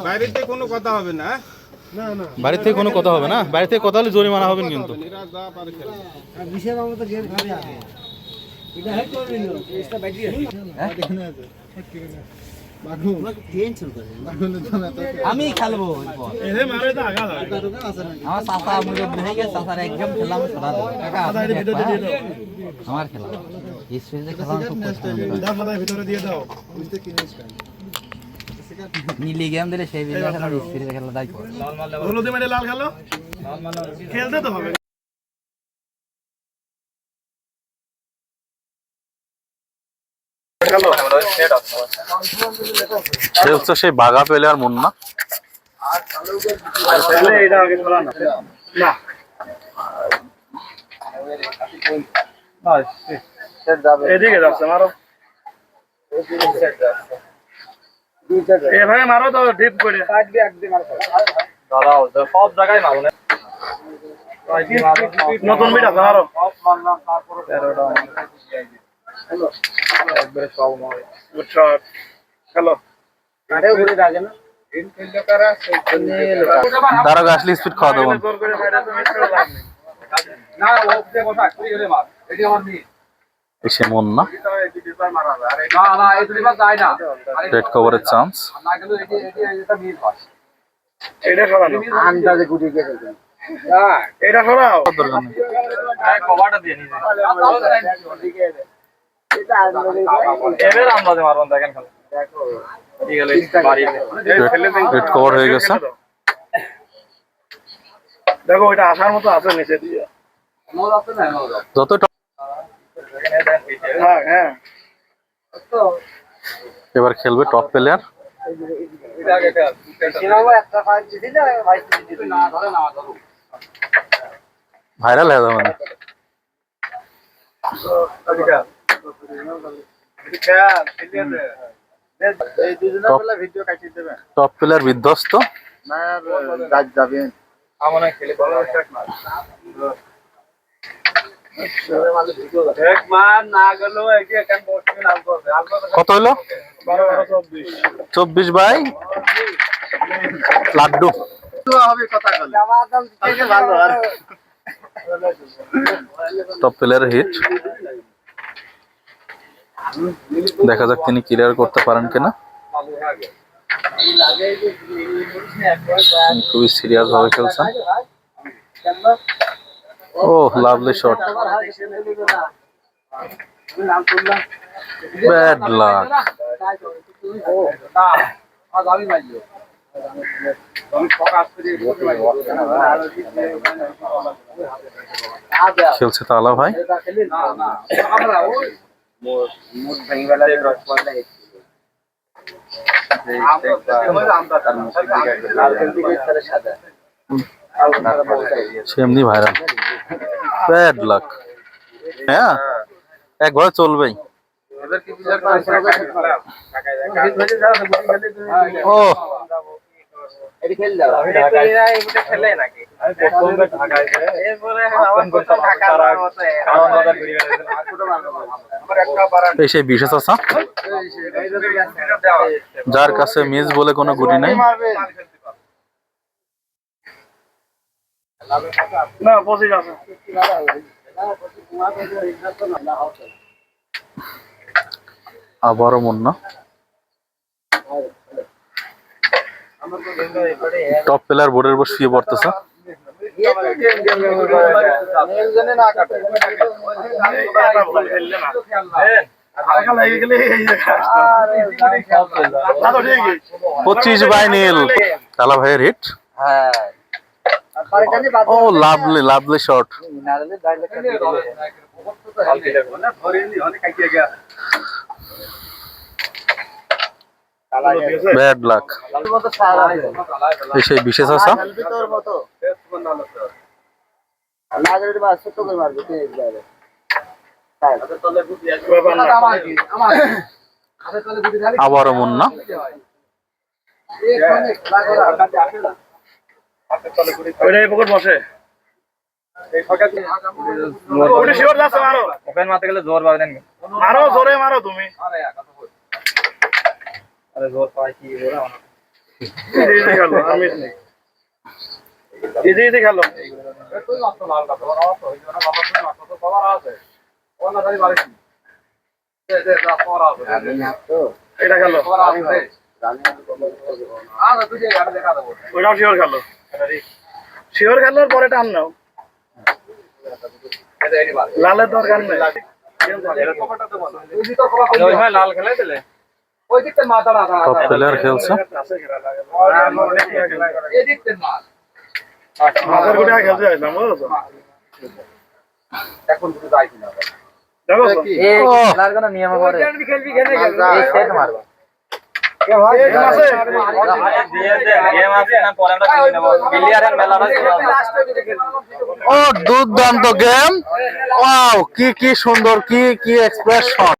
বাইরে থেকে কোনো কথা হবে না। বাড়ি থেকে কোনো কথা হবে না, বাড়ি থেকে কথা হলে জরিমানা হবেন কিন্তু। আমি খেলবো আমার চাচা চাচার একদম খেলাম আমার খেলা নীলি গেম দিলে সেই খেলা দায়িত্ব লাল খেলো খেলতে তো হবে। সে হচ্ছে সেই বাঘা পেলে আর মুন্না। এদিকে যাচ্ছে মারো, এভাবে মারো তো ডিপ করে সব জায়গায় মারো না। নতুন বিট আছে মারো। দাঁড়া আসলে স্পিড খাওয়া দেবো। এসে মুন্না রেড কভারের চান্স। এটা সরানো আন্দাজে গুটি দিয়ে এটা সরাও কভারটা দিয়ে নিয়ে এবার আন্দাজে মারবেন দেখেন দেখো রেড কভার হয়ে গেছে। দেখো এটা আসার মতো আছে নিচে দিয়ে যত হ্যাঁ এবার খেলবে টপ প্লেয়ার। ভাইরাল হয়ে যাবে টপ প্লেয়ার বিধ্বস্ত। কত হলো? 24 বাই লাড্ডু। টপ প্লেয়ার হিট, দেখা যাক তিনি ক্লিয়ার করতে পারেন কিনা। খুবই সিরিয়াস ভাবে খেলছেন। ও লাভলি শট, ব্যাড লাক। খেলছে তালা ভাই। সেমনি ভাইরাল, ব্যাড লাক। হ্যাঁ একবার চলবেই। ও সেই বিশেষ আছে যার কাছে মিস বলে কোনো গুটি নাই। আবারও মুন্না টপ প্লেয়ার বোর্ডের উপর শুয়ে পড়তেছে। পঁচিশ বাই নীল, তালা ভাইয়ের hit. Oh lovely lovely shot. Bad luck. সেই বিশেষ আছে আবারও মুন্না। বসে মারতে গেলে জোর পাবেন, মারো জোরে মারো তুমি। জোর পাই কি ইজি খেলো আর মিস নেই ইজি খেলো এটা খেলো ওইটাও শিওর খেলো শিওর খেলোর পরে টান নাও লালের দরকার নেই লাল খেলে দিলে টপ প্লেয়ার খেলছে মাথার গুটি খেলতে যাইলাম বুঝছো এখন দুটো যাই কিনা দেখো এই খেলার কোনো নিয়ম করে এই সেট মারবো গেম আছে না পরে আমরা খেলে নেব প্লেয়ারের মেলাটা ও দুর্দান্ত গেম ওয়াও কি সুন্দর কি এক্সপ্রেস শট